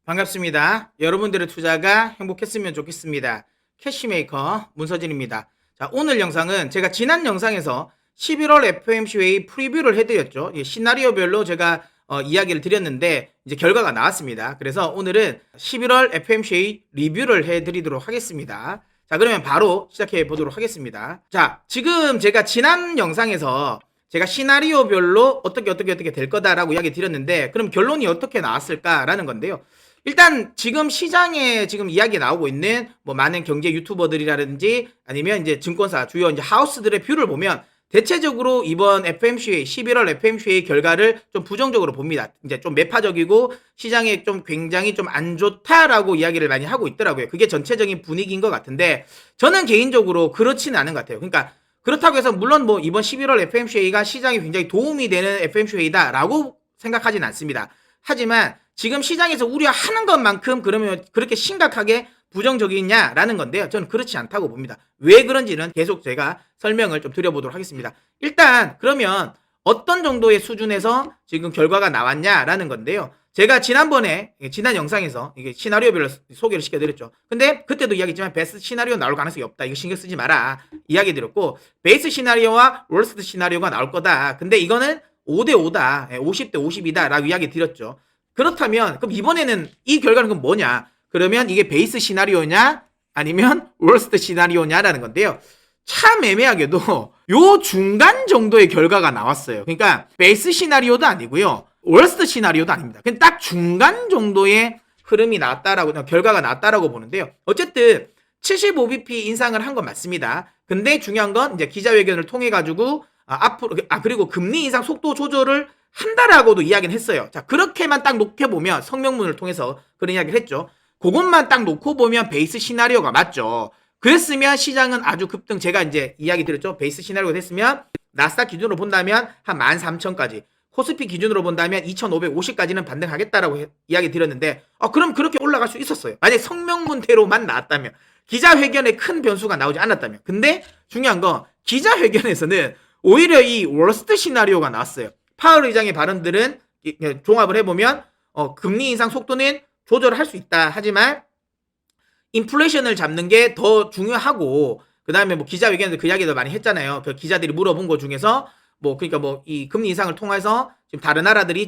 반갑습니다. 여러분들의 투자가 행복했으면 좋겠습니다. 캐시메이커 문서진입니다. 자, 오늘 영상은 제가 지난 영상에서 11월 FOMC 회의 프리뷰를 해드렸죠. 시나리오별로 제가 이야기를 드렸는데 이제 결과가 나왔습니다. 그래서 오늘은 11월 FOMC 회의 리뷰를 해드리도록 하겠습니다. 자, 그러면 바로 시작해 보도록 하겠습니다. 자, 지금 제가 지난 영상에서 제가 시나리오별로 어떻게 될 거다라고 이야기 드렸는데, 그럼 결론이 어떻게 나왔을까라는 건데요. 일단 지금 시장에 지금 이야기 나오고 있는 뭐 많은 경제 유튜버들이라든지 아니면 이제 증권사 주요 이제 하우스들의 뷰를 보면 대체적으로 이번 FOMC 회의 11월 FOMC 회의 결과를 좀 부정적으로 봅니다. 이제 좀 매파적이고 시장에 좀 굉장히 좀 안 좋다라고 이야기를 많이 하고 있더라고요. 그게 전체적인 분위기인 것 같은데 저는 개인적으로 그렇지는 않은 것 같아요. 그러니까 그렇다고 해서 물론 뭐 이번 11월 FOMC 회의가 시장에 굉장히 도움이 되는 FOMC 회의다라고 생각하진 않습니다. 하지만 지금 시장에서 우려하는 것만큼 그러면 그렇게 심각하게 부정적이냐라는 건데요. 저는 그렇지 않다고 봅니다. 왜 그런지는 계속 제가 설명을 좀 드려보도록 하겠습니다. 일단 그러면 어떤 정도의 수준에서 지금 결과가 나왔냐라는 건데요. 제가 지난 영상에서 이게 시나리오별로 소개를 시켜드렸죠. 근데 그때도 이야기했지만 베스트 시나리오 나올 가능성이 없다. 이거 신경 쓰지 마라. 이야기 드렸고 베이스 시나리오와 월스트 시나리오가 나올 거다. 근데 이거는 5대5다. 50대 50이다. 라고 이야기 드렸죠. 그렇다면 그럼 이번에는 이 결과는 그럼 뭐냐? 그러면 이게 베이스 시나리오냐 아니면 월스트 시나리오냐라는 건데요. 참 애매하게도 요 중간 정도의 결과가 나왔어요. 그러니까 베이스 시나리오도 아니고요. 월스트 시나리오도 아닙니다. 그냥 딱 중간 정도의 흐름이 나왔다라고 결과가 나왔다라고 보는데요. 어쨌든 75bp 인상을 한 건 맞습니다. 근데 중요한 건 이제 기자회견을 통해 가지고 앞으로 그리고 금리 인상 속도 조절을 한다라고도 이야기는 했어요. 자, 그렇게만 딱 놓고 보면 성명문을 통해서 그런 이야기를 했죠. 그것만 딱 놓고 보면 베이스 시나리오가 맞죠. 그랬으면 시장은 아주 급등, 제가 이제 이야기 드렸죠. 베이스 시나리오가 됐으면 나스닥 기준으로 본다면 한 13,000까지, 코스피 기준으로 본다면 2,550까지는 반등하겠다라고 이야기 드렸는데 그럼 그렇게 올라갈 수 있었어요. 만약에 성명문대로만 나왔다면, 기자회견에 큰 변수가 나오지 않았다면. 근데 중요한 건 기자회견에서는 오히려 이 월스트 시나리오가 나왔어요. 파월 의장의 발언들은 종합을 해보면 금리 인상 속도는 조절할 수 있다. 하지만 인플레이션을 잡는 게 더 중요하고, 그 다음에 뭐 기자회견에서 그 이야기도 많이 했잖아요. 그 기자들이 물어본 것 중에서 뭐 그러니까 뭐 이 금리 인상을 통해서 지금 다른 나라들이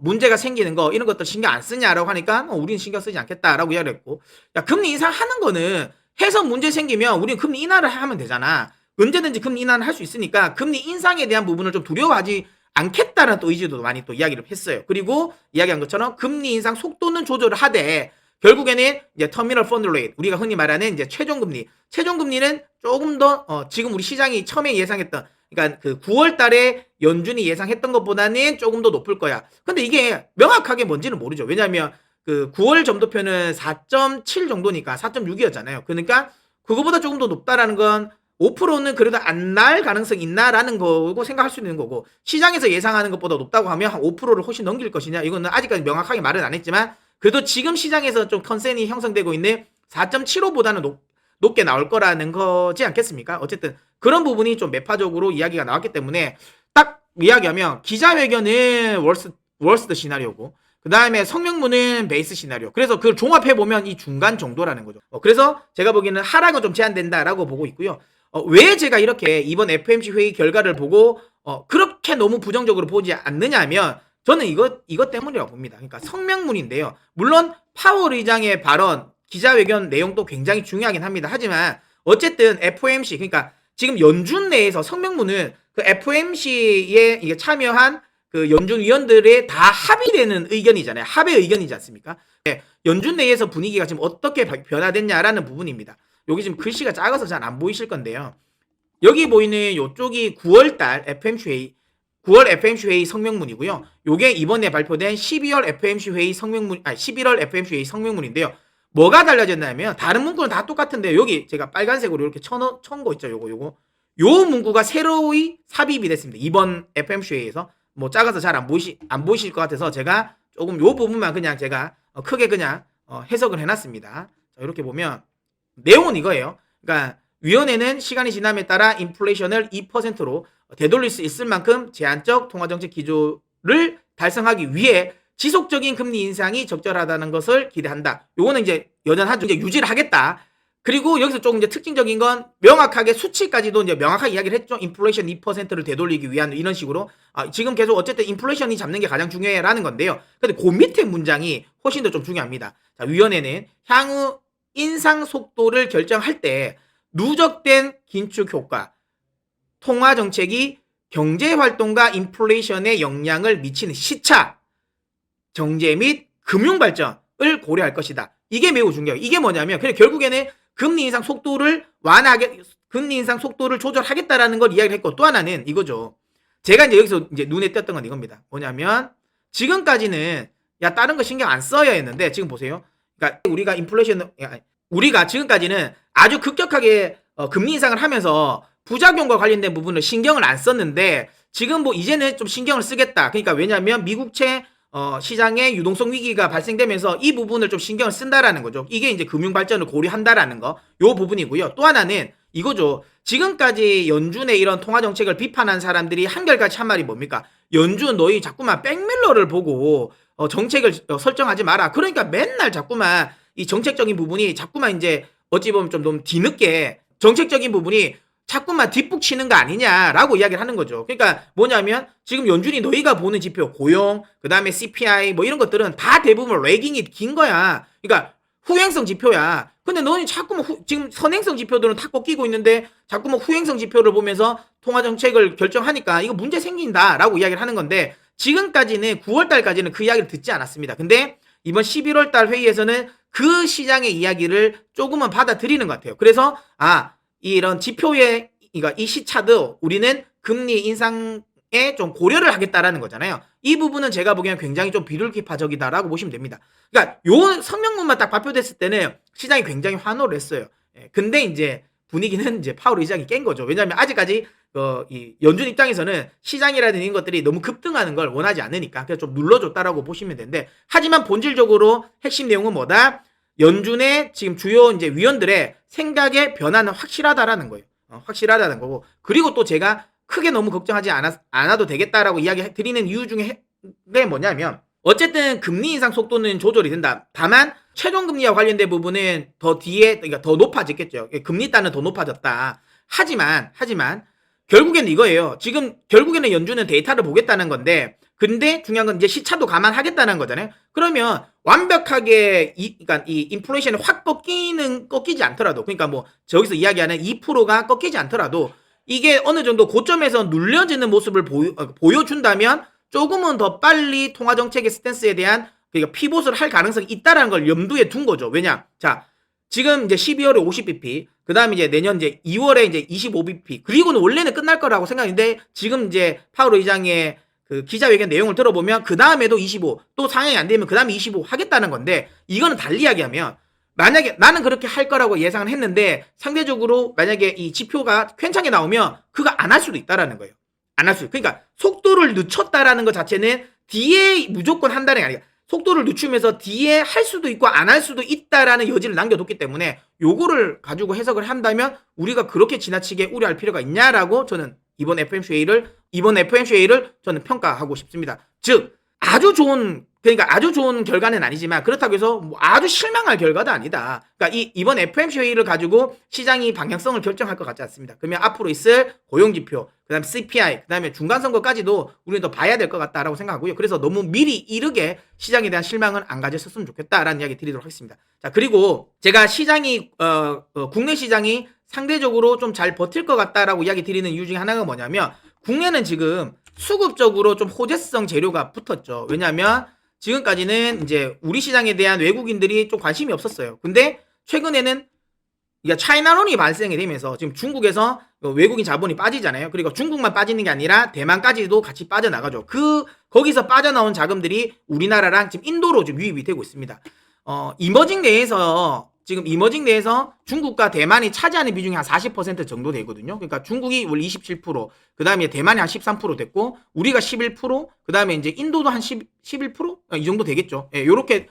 문제가 생기는 거 이런 것들 신경 안 쓰냐라고 하니까 우리는 신경 쓰지 않겠다라고 이야기를 했고, 야, 금리 인상하는 거는 해서 문제 생기면 우리는 금리 인하를 하면 되잖아. 언제든지 금리 인하를 할 수 있으니까 금리 인상에 대한 부분을 좀 두려워하지 않겠다는 또 의지도 많이 또 이야기를 했어요. 그리고 이야기한 것처럼 금리 인상 속도는 조절을 하되 결국에는 이제 터미널 펀드 레이트, 우리가 흔히 말하는 이제 최종금리는 조금 더 지금 우리 시장이 처음에 예상했던, 그러니까 그 9월 달에 연준이 예상했던 것보다는 조금 더 높을 거야. 근데 이게 명확하게 뭔지는 모르죠. 왜냐하면 그 9월 점도표는 4.7 정도니까 4.6이었잖아요. 그러니까 그거보다 조금 더 높다라는 건 5%는 그래도 안 날 가능성이 있나라는 거고 생각할 수 있는 거고, 시장에서 예상하는 것보다 높다고 하면 한 5%를 훨씬 넘길 것이냐, 이거는 아직까지 명확하게 말은 안 했지만 그래도 지금 시장에서 좀 컨센이 형성되고 있는 4.75보다는 높게 나올 거라는 거지 않겠습니까? 어쨌든 그런 부분이 좀 매파적으로 이야기가 나왔기 때문에 딱 이야기하면 기자회견은 월스트 시나리오고 그 다음에 성명문은 베이스 시나리오. 그래서 그걸 종합해보면 이 중간 정도라는 거죠. 그래서 제가 보기에는 하락은 좀 제한된다라고 보고 있고요. 왜 제가 이렇게 이번 FOMC 회의 결과를 보고 그렇게 너무 부정적으로 보지 않느냐 하면 저는 이것 때문이라고 봅니다. 그러니까 성명문인데요. 물론 파월 의장의 발언, 기자회견 내용도 굉장히 중요하긴 합니다. 하지만 어쨌든 FOMC, 그러니까 지금 연준 내에서 성명문은 그 FOMC에 이게 참여한 그 연준 위원들의 다 합의되는 의견이잖아요. 합의 의견이지 않습니까? 네, 연준 내에서 분위기가 지금 어떻게 변화됐냐라는 부분입니다. 여기 지금 글씨가 작아서 잘 안 보이실 건데요. 여기 보이는 요쪽이 9월 FOMC 회의 성명문이고요. 요게 이번에 발표된 11월 FOMC 회의 11월 FOMC 회의 성명문인데요. 뭐가 달라졌냐면 다른 문구는 다 똑같은데 여기 제가 빨간색으로 이렇게 천 거 있죠. 요거. 요 문구가 새로이 삽입이 됐습니다. 이번 FOMC 회의에서 뭐 작아서 잘 안 보이실 것 같아서 제가 조금 요 부분만 그냥 제가 크게 그냥 해석을 해놨습니다. 자, 이렇게 보면 내용은 이거예요. 그러니까 위원회는 시간이 지남에 따라 인플레이션을 2%로 되돌릴 수 있을 만큼 제한적 통화정책 기조를 달성하기 위해 지속적인 금리 인상이 적절하다는 것을 기대한다. 요거는 이제 여전하죠. 이제 유지를 하겠다. 그리고 여기서 조금 이제 특징적인 건 명확하게 수치까지도 이제 명확하게 이야기를 했죠. 인플레이션 2%를 되돌리기 위한 이런 식으로. 지금 계속 어쨌든 인플레이션이 잡는 게 가장 중요해라는 건데요. 근데 그 밑에 문장이 훨씬 더 좀 중요합니다. 자, 위원회는 향후 인상 속도를 결정할 때 누적된 긴축 효과, 통화 정책이 경제 활동과 인플레이션에 영향을 미치는 시차, 경제 및 금융 발전을 고려할 것이다. 이게 매우 중요해요. 이게 뭐냐면 그냥 결국에는 금리 인상 속도를 금리 인상 속도를 조절하겠다라는 걸 이야기를 했고, 또 하나는 이거죠. 제가 이제 여기서 이제 눈에 띄었던 건 이겁니다. 뭐냐면 지금까지는 야 다른 거 신경 안 써야 했는데 지금 보세요. 그러니까 우리가 지금까지는 아주 급격하게 금리 인상을 하면서 부작용과 관련된 부분을 신경을 안 썼는데 지금 뭐 이제는 좀 신경을 쓰겠다. 그러니까 왜냐하면 미국채 시장의 유동성 위기가 발생되면서 이 부분을 좀 신경을 쓴다라는 거죠. 이게 이제 금융 발전을 고려한다라는 거, 요 부분이고요. 또 하나는 이거죠. 지금까지 연준의 이런 통화 정책을 비판한 사람들이 한결같이 한 말이 뭡니까? 연준 너희 자꾸만 백밀러를 보고 정책을 설정하지 마라. 그러니까 맨날 자꾸만 이 정책적인 부분이 자꾸만 이제 어찌 보면 좀 너무 뒤늦게 정책적인 부분이 자꾸만 뒷북치는 거 아니냐라고 이야기를 하는 거죠. 그러니까 뭐냐면 지금 연준이 너희가 보는 지표 고용, 그 다음에 CPI 뭐 이런 것들은 다 대부분 래깅이 긴 거야. 그러니까 후행성 지표야. 근데 너희 자꾸만 지금 선행성 지표들은 다 꺾이고 있는데 자꾸만 후행성 지표를 보면서 통화정책을 결정하니까 이거 문제 생긴다라고 이야기를 하는 건데 지금까지는 9월달까지는 그 이야기를 듣지 않았습니다. 근데 이번 11월달 회의에서는 그 시장의 이야기를 조금은 받아들이는 것 같아요. 그래서 이런 지표의 그러니까 이 시차도 우리는 금리 인상에 좀 고려를 하겠다라는 거잖아요. 이 부분은 제가 보기엔 굉장히 좀 비둘기파적이다라고 보시면 됩니다. 그러니까 요 성명문만 딱 발표됐을 때는 시장이 굉장히 환호를 했어요. 근데 이제 분위기는 이제 파월 의장이 깬 거죠. 왜냐하면 아직까지 이 연준 입장에서는 시장이라든 이런 것들이 너무 급등하는 걸 원하지 않으니까 그래서 좀 눌러줬다라고 보시면 되는데, 하지만 본질적으로 핵심 내용은 뭐다? 연준의 지금 주요 이제 위원들의 생각의 변화는 확실하다라는 거예요. 확실하다는 거고, 그리고 또 제가 크게 너무 걱정하지 않아도 되겠다라고 이야기 드리는 이유 중에 뭐냐면 어쨌든 금리 인상 속도는 조절이 된다. 다만 최종 금리와 관련된 부분은 더 뒤에 그러니까 더 높아졌겠죠. 금리 단은 더 높아졌다. 하지만 결국에는 이거예요. 지금 결국에는 연준은 데이터를 보겠다는 건데, 근데 중요한 건 이제 시차도 감안하겠다는 거잖아요. 그러면 완벽하게 그러니까 이 인플레이션이 확 꺾이지 않더라도, 그러니까 뭐 저기서 이야기하는 2%가 꺾이지 않더라도 이게 어느 정도 고점에서 눌려지는 모습을 보여준다면 조금은 더 빨리 통화 정책의 스탠스에 대한 그러니까 피봇을 할 가능성이 있다라는 걸 염두에 둔 거죠. 왜냐? 자, 지금 이제 12월에 50bp, 그 다음에 이제 내년 이제 2월에 이제 25bp, 그리고는 원래는 끝날 거라고 생각했는데 지금 이제 파월 의장의 그 기자회견 내용을 들어보면 그 다음에도 25, 또 상향이 안 되면 그 다음에 25 하겠다는 건데, 이거는 달리 이야기하면 만약에 나는 그렇게 할 거라고 예상을 했는데 상대적으로 만약에 이 지표가 괜찮게 나오면 그거 안 할 수도 있다라는 거예요. 안 할 수. 그러니까 속도를 늦췄다라는 것 자체는 뒤에 무조건 한다는 게 아니라 속도를 늦추면서 뒤에 할 수도 있고 안 할 수도 있다라는 여지를 남겨뒀기 때문에 요거를 가지고 해석을 한다면 우리가 그렇게 지나치게 우려할 필요가 있냐라고 저는 이번 FOMC를 저는 평가하고 싶습니다. 즉 아주 좋은 결과는 아니지만 그렇다고 해서 뭐 아주 실망할 결과도 아니다. 그러니까 이번 FOMC 회의를 가지고 시장이 방향성을 결정할 것 같지 않습니다. 그러면 앞으로 있을 고용지표, 그다음 CPI, 그다음에 중간선거까지도 우리는 더 봐야 될 것 같다라고 생각하고요. 그래서 너무 미리 이르게 시장에 대한 실망은 안 가졌었으면 좋겠다라는 이야기 드리도록 하겠습니다. 자, 그리고 제가 시장이 국내 시장이 상대적으로 좀 잘 버틸 것 같다라고 이야기 드리는 이유 중에 하나가 뭐냐면, 국내는 지금 수급적으로 좀 호재성 재료가 붙었죠. 왜냐하면 지금까지는 이제 우리 시장에 대한 외국인들이 좀 관심이 없었어요. 근데 최근에는 차이나론이 발생이 되면서 지금 중국에서 외국인 자본이 빠지잖아요. 그리고 중국만 빠지는 게 아니라 대만까지도 같이 빠져나가죠. 거기서 빠져나온 자금들이 우리나라랑 지금 인도로 좀 유입이 되고 있습니다. 이머징 내에서 중국과 대만이 차지하는 비중이 한 40% 정도 되거든요. 그러니까 중국이 원래 27%, 그 다음에 대만이 한 13% 됐고, 우리가 11%, 그 다음에 이제 인도도 한 11%? 이 정도 되겠죠. 예, 요렇게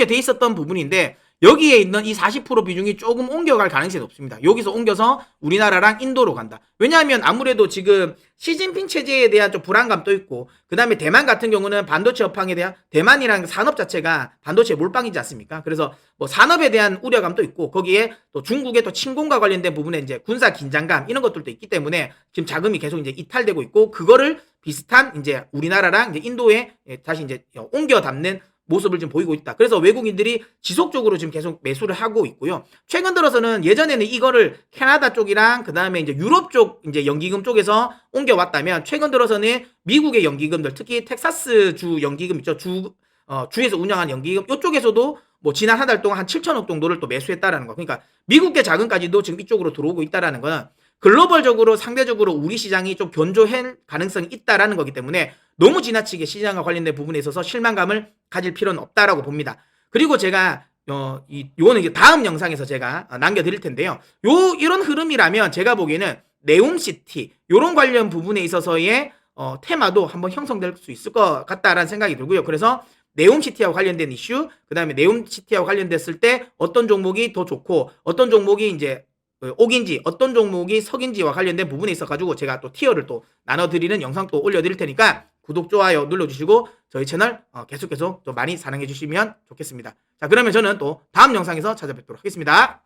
돼 있었던 부분인데, 여기에 있는 이 40% 비중이 조금 옮겨갈 가능성이 높습니다. 여기서 옮겨서 우리나라랑 인도로 간다. 왜냐하면 아무래도 지금 시진핑 체제에 대한 좀 불안감도 있고, 그 다음에 대만 같은 경우는 반도체 업황에 대한, 대만이랑 산업 자체가 반도체 몰빵이지 않습니까? 그래서 뭐 산업에 대한 우려감도 있고, 거기에 또 중국의 또 침공과 관련된 부분에 이제 군사 긴장감 이런 것들도 있기 때문에 지금 자금이 계속 이제 이탈되고 있고, 그거를 비슷한 이제 우리나라랑 이제 인도에 다시 이제 옮겨 담는 모습을 좀 보이고 있다. 그래서 외국인들이 지속적으로 지금 계속 매수를 하고 있고요. 최근 들어서는 예전에는 이거를 캐나다 쪽이랑 그 다음에 이제 유럽 쪽 이제 연기금 쪽에서 옮겨왔다면, 최근 들어서는 미국의 연기금들, 특히 텍사스 주 연기금 있죠. 주에서 운영하는 연기금 이쪽에서도 뭐 지난 한 달 동안 한 7천억 정도를 또 매수했다라는 거. 그러니까 미국의 자금까지도 지금 이쪽으로 들어오고 있다라는 거는 글로벌적으로 상대적으로 우리 시장이 좀 견조할 가능성이 있다라는 거기 때문에 너무 지나치게 시장과 관련된 부분에 있어서 실망감을 가질 필요는 없다라고 봅니다. 그리고 제가 요거는 이제 다음 영상에서 제가 남겨드릴 텐데요. 이런 흐름이라면 제가 보기에는 네옴시티 요런 관련 부분에 있어서의 테마도 한번 형성될 수 있을 것 같다라는 생각이 들고요. 그래서 네옴시티하고 관련된 이슈, 그 다음에 네옴시티하고 관련됐을 때 어떤 종목이 더 좋고 어떤 종목이 이제 옥인지 어떤 종목이 석인지와 관련된 부분에 있어가지고 제가 또 티어를 또 나눠드리는 영상 또 올려드릴 테니까 구독, 좋아요 눌러주시고 저희 채널 계속 또 많이 사랑해 주시면 좋겠습니다. 자, 그러면 저는 또 다음 영상에서 찾아뵙도록 하겠습니다.